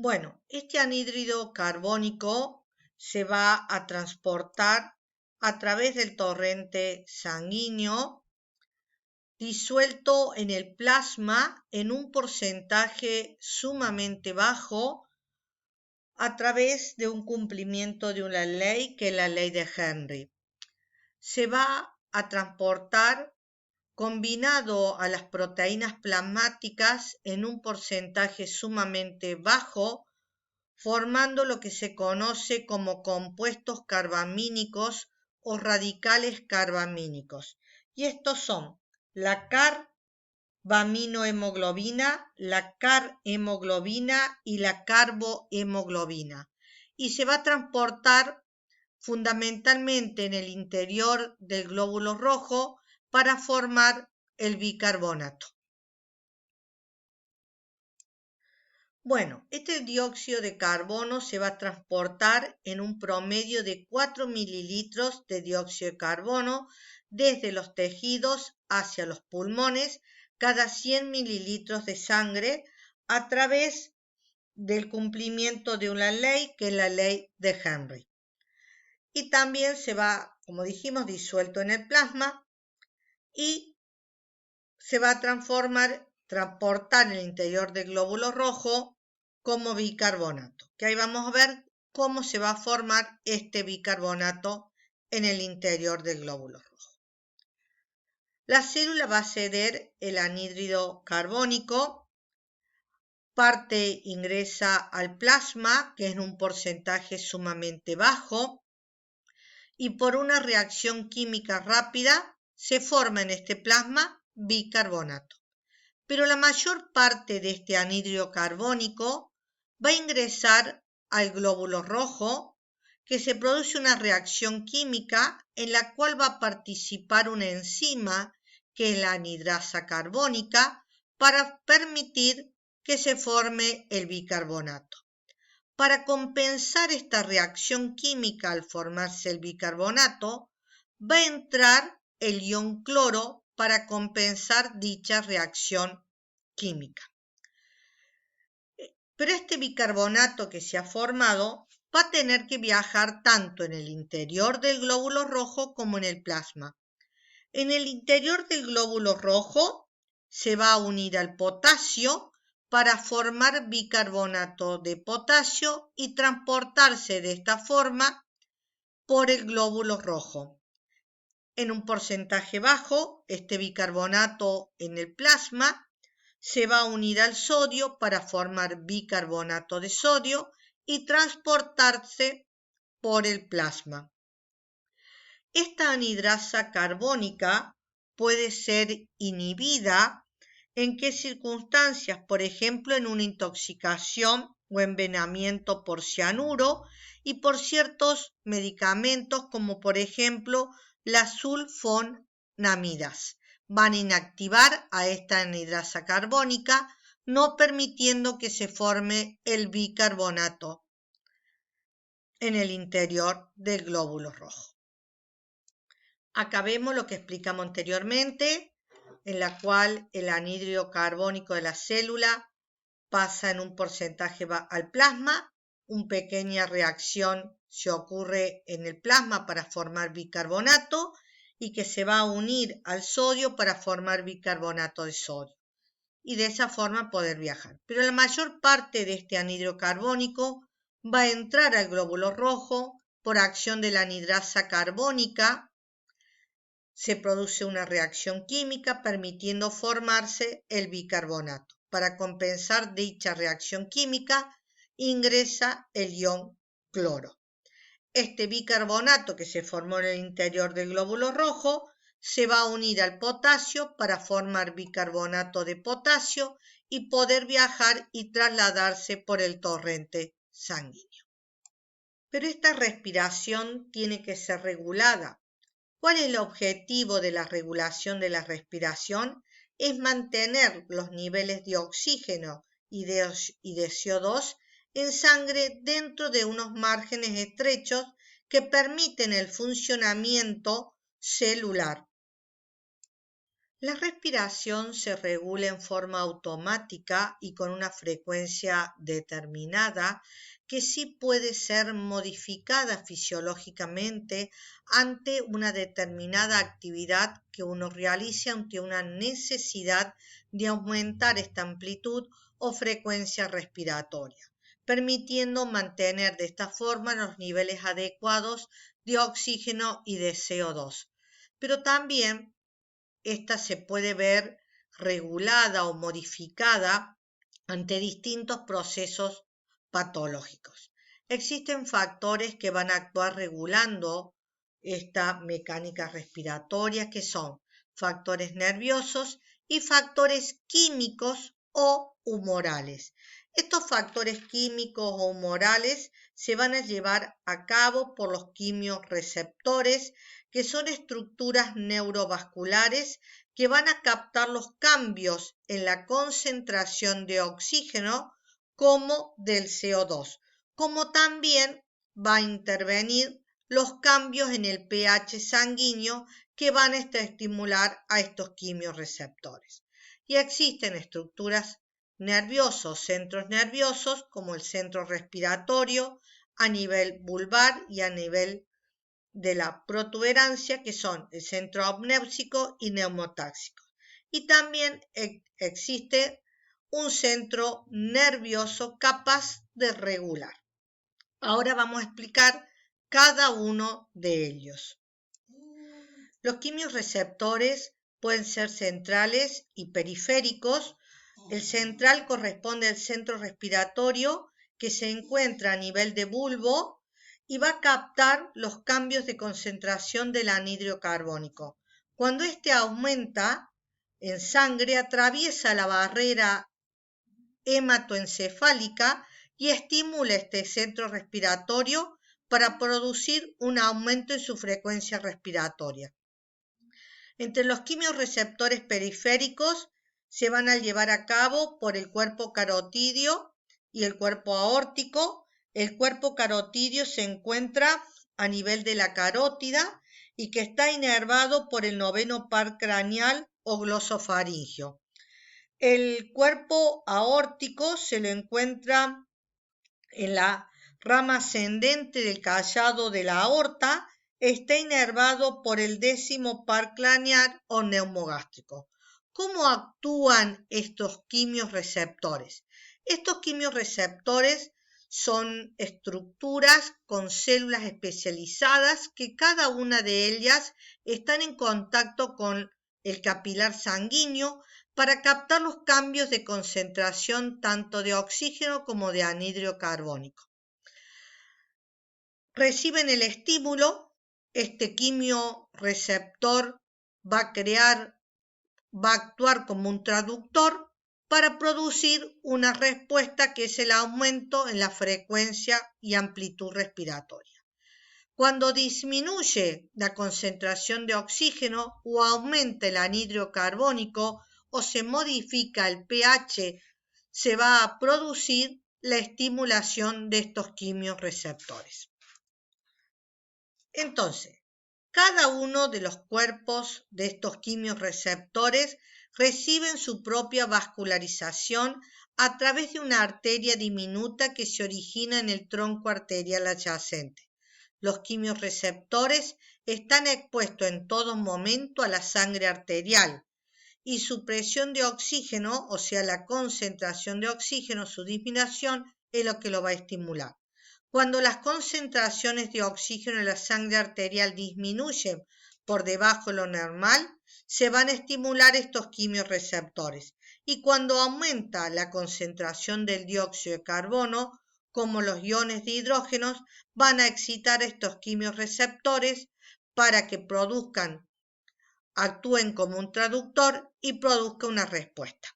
Bueno, este anhídrido carbónico se va a transportar a través del torrente sanguíneo disuelto en el plasma en un porcentaje sumamente bajo a través de un cumplimiento de una ley que es la ley de Henry. Se va a transportar combinado a las proteínas plasmáticas en un porcentaje sumamente bajo, formando lo que se conoce como compuestos carbamínicos o radicales carbamínicos. Y estos son la carbaminohemoglobina, la carhemoglobina y la carbohemoglobina. Y se va a transportar fundamentalmente en el interior del glóbulo rojo para formar el bicarbonato. Bueno, este dióxido de carbono se va a transportar en un promedio de 4 mililitros de dióxido de carbono desde los tejidos hacia los pulmones cada 100 mililitros de sangre a través del cumplimiento de una ley que es la ley de Henry. Y también se va, como dijimos, disuelto en el plasma y se va a transportar en el interior del glóbulo rojo como bicarbonato. Que ahí vamos a ver cómo se va a formar este bicarbonato en el interior del glóbulo rojo. La célula va a ceder el anhídrido carbónico, parte ingresa al plasma, que es en un porcentaje sumamente bajo, y por una reacción química rápida se forma en este plasma bicarbonato. Pero la mayor parte de este anhídrido carbónico va a ingresar al glóbulo rojo, que se produce una reacción química en la cual va a participar una enzima, que es la anhidrasa carbónica, para permitir que se forme el bicarbonato. Para compensar esta reacción química al formarse el bicarbonato, va a entrar el ion cloro para compensar dicha reacción química. Pero este bicarbonato que se ha formado va a tener que viajar tanto en el interior del glóbulo rojo como en el plasma. En el interior del glóbulo rojo se va a unir al potasio para formar bicarbonato de potasio y transportarse de esta forma por el glóbulo rojo. En un porcentaje bajo, este bicarbonato en el plasma se va a unir al sodio para formar bicarbonato de sodio y transportarse por el plasma. Esta anhidrasa carbónica puede ser inhibida en qué circunstancias, por ejemplo, en una intoxicación o envenenamiento por cianuro y por ciertos medicamentos como por ejemplo las sulfonamidas. Van a inactivar a esta anhidrasa carbónica, no permitiendo que se forme el bicarbonato en el interior del glóbulo rojo. Acá vemos lo que explicamos anteriormente, en la cual el anhídrido carbónico de la célula pasa en un porcentaje al plasma, una pequeña reacción se ocurre en el plasma para formar bicarbonato y que se va a unir al sodio para formar bicarbonato de sodio y de esa forma poder viajar. Pero la mayor parte de este anhídrido carbónico va a entrar al glóbulo rojo por acción de la anhidrasa carbónica. Se produce una reacción química permitiendo formarse el bicarbonato. Para compensar dicha reacción química, ingresa el ion cloro. Este bicarbonato que se formó en el interior del glóbulo rojo se va a unir al potasio para formar bicarbonato de potasio y poder viajar y trasladarse por el torrente sanguíneo. Pero esta respiración tiene que ser regulada. ¿Cuál es el objetivo de la regulación de la respiración? Es mantener los niveles de oxígeno y de CO2 en sangre dentro de unos márgenes estrechos que permiten el funcionamiento celular. La respiración se regula en forma automática y con una frecuencia determinada que sí puede ser modificada fisiológicamente ante una determinada actividad que uno realice ante una necesidad de aumentar esta amplitud o frecuencia respiratoria, permitiendo mantener de esta forma los niveles adecuados de oxígeno y de CO2. Pero también esta se puede ver regulada o modificada ante distintos procesos patológicos. Existen factores que van a actuar regulando esta mecánica respiratoria, que son factores nerviosos y factores químicos o humorales. Estos factores químicos o humorales se van a llevar a cabo por los quimiorreceptores, que son estructuras neurovasculares que van a captar los cambios en la concentración de oxígeno como del CO2, como también va a intervenir los cambios en el pH sanguíneo que van a estimular a estos quimiorreceptores. Y existen estructuras nerviosos, centros nerviosos, como el centro respiratorio a nivel vulvar y a nivel de la protuberancia, que son el centro apnéusico y neumotáxico. Y también existe un centro nervioso capaz de regular. Ahora vamos a explicar cada uno de ellos. Los quimiorreceptores pueden ser centrales y periféricos. El central corresponde al centro respiratorio, que se encuentra a nivel de bulbo y va a captar los cambios de concentración del anhídrido carbónico. Cuando este aumenta en sangre, atraviesa la barrera hematoencefálica y estimula este centro respiratorio para producir un aumento en su frecuencia respiratoria. Entre los quimiorreceptores periféricos se van a llevar a cabo por el cuerpo carotídeo y el cuerpo aórtico. El cuerpo carotídeo se encuentra a nivel de la carótida y que está inervado por el noveno par craneal o glosofaringio. El cuerpo aórtico se lo encuentra en la rama ascendente del callado de la aorta. Está inervado por el décimo par craneal o neumogástrico. ¿Cómo actúan estos quimiorreceptores? Estos quimiorreceptores son estructuras con células especializadas que cada una de ellas están en contacto con el capilar sanguíneo para captar los cambios de concentración tanto de oxígeno como de anhídrido carbónico. Reciben el estímulo, este quimiorreceptor va a actuar como un traductor para producir una respuesta que es el aumento en la frecuencia y amplitud respiratoria. Cuando disminuye la concentración de oxígeno o aumenta el anhídrido carbónico o se modifica el pH, se va a producir la estimulación de estos quimiorreceptores. Entonces, cada uno de los cuerpos de estos quimiorreceptores reciben su propia vascularización a través de una arteria diminuta que se origina en el tronco arterial adyacente. Los quimiorreceptores están expuestos en todo momento a la sangre arterial y su presión de oxígeno, o sea, la concentración de oxígeno, su disminución, es lo que lo va a estimular. Cuando las concentraciones de oxígeno en la sangre arterial disminuyen por debajo de lo normal, se van a estimular estos quimiorreceptores. Y cuando aumenta la concentración del dióxido de carbono, como los iones de hidrógeno, van a excitar estos quimiorreceptores para que actúen como un traductor y produzca una respuesta.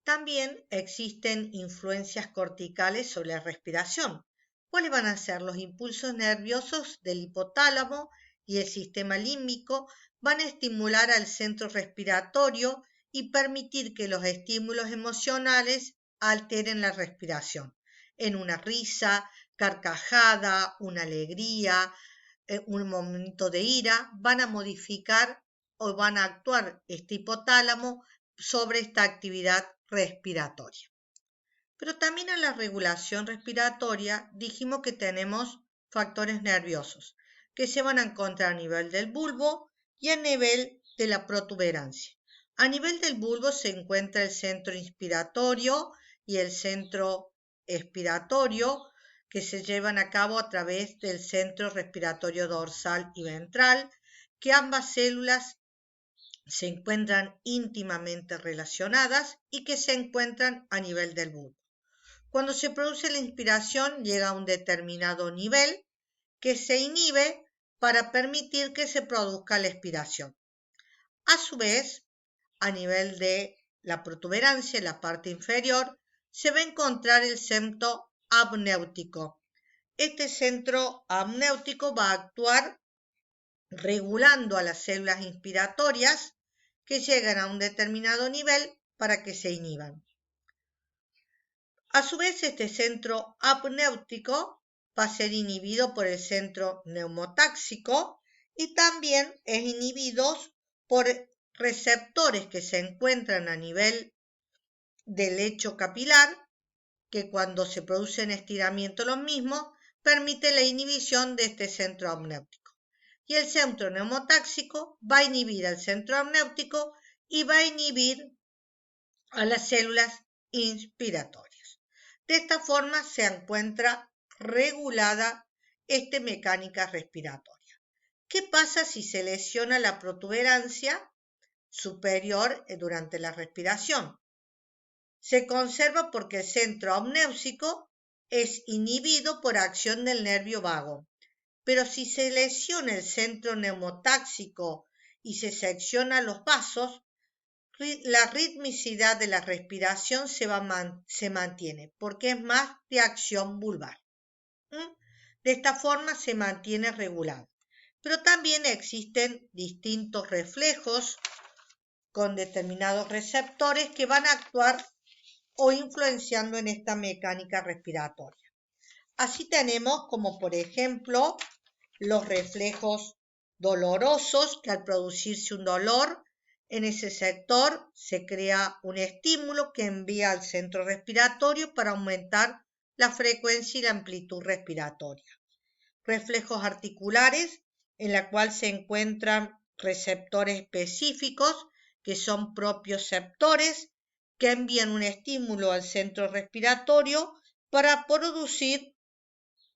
También existen influencias corticales sobre la respiración. ¿Cuáles van a ser? Los impulsos nerviosos del hipotálamo y el sistema límbico van a estimular al centro respiratorio y permitir que los estímulos emocionales alteren la respiración. En una risa, carcajada, una alegría, un momento de ira, van a modificar o van a actuar este hipotálamo sobre esta actividad respiratoria. Pero también en la regulación respiratoria dijimos que tenemos factores nerviosos que se van a encontrar a nivel del bulbo y a nivel de la protuberancia. A nivel del bulbo se encuentra el centro inspiratorio y el centro expiratorio, que se llevan a cabo a través del centro respiratorio dorsal y ventral, que ambas células se encuentran íntimamente relacionadas y que se encuentran a nivel del bulbo. Cuando se produce la inspiración llega a un determinado nivel que se inhibe para permitir que se produzca la expiración. A su vez, a nivel de la protuberancia, en la parte inferior, se va a encontrar el centro apnéutico. Este centro apnéutico va a actuar regulando a las células inspiratorias que llegan a un determinado nivel para que se inhiban. A su vez, este centro apnéutico va a ser inhibido por el centro neumotáxico y también es inhibido por receptores que se encuentran a nivel del lecho capilar, que cuando se producen estiramientos los mismos, permite la inhibición de este centro apnéutico. Y el centro neumotáxico va a inhibir al centro apnéutico y va a inhibir a las células inspiratorias. De esta forma se encuentra regulada esta mecánica respiratoria. ¿Qué pasa si se lesiona la protuberancia superior durante la respiración? Se conserva porque el centro apnéutico es inhibido por acción del nervio vago. Pero si se lesiona el centro neumotáxico y se secciona los vasos, la ritmicidad de la respiración se mantiene porque es más de acción vulvar. De esta forma se mantiene regulado. Pero también existen distintos reflejos con determinados receptores que van a actuar o influenciando en esta mecánica respiratoria. Así tenemos como por ejemplo los reflejos dolorosos, que al producirse un dolor en ese sector se crea un estímulo que envía al centro respiratorio para aumentar la frecuencia y la amplitud respiratoria. Reflejos articulares, en la cual se encuentran receptores específicos que son propioceptores que envían un estímulo al centro respiratorio para producir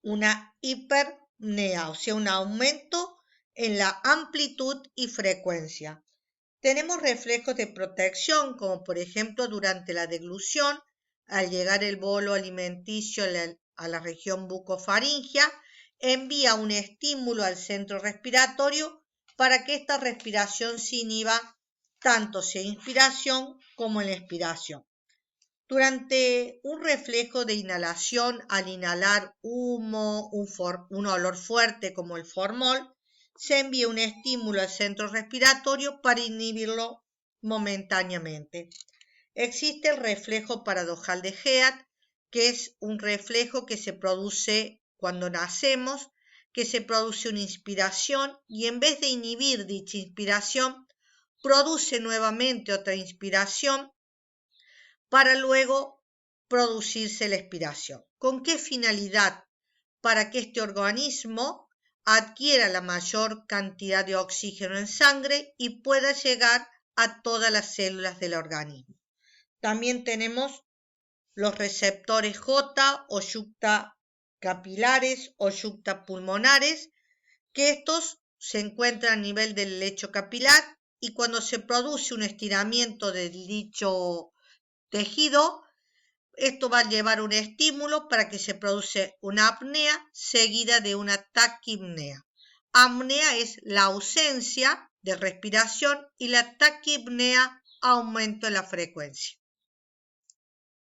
una hiperpnea, o sea, un aumento en la amplitud y frecuencia. Tenemos reflejos de protección, como por ejemplo durante la deglución, al llegar el bolo alimenticio a la región bucofaringea, envía un estímulo al centro respiratorio para que esta respiración se inhiba tanto sea inspiración como en la expiración. Durante un reflejo de inhalación, al inhalar humo, un olor fuerte como el formol, se envía un estímulo al centro respiratorio para inhibirlo momentáneamente. Existe el reflejo paradojal de Head, que es un reflejo que se produce cuando nacemos, que se produce una inspiración y en vez de inhibir dicha inspiración, produce nuevamente otra inspiración para luego producirse la expiración. ¿Con qué finalidad? Para que este organismo adquiera la mayor cantidad de oxígeno en sangre y pueda llegar a todas las células del organismo. También tenemos los receptores J o yucta capilares o yucta pulmonares, que estos se encuentran a nivel del lecho capilar y cuando se produce un estiramiento del dicho tejido, esto va a llevar un estímulo para que se produce una apnea seguida de una taquipnea. Apnea es la ausencia de respiración y la taquipnea aumento en la frecuencia.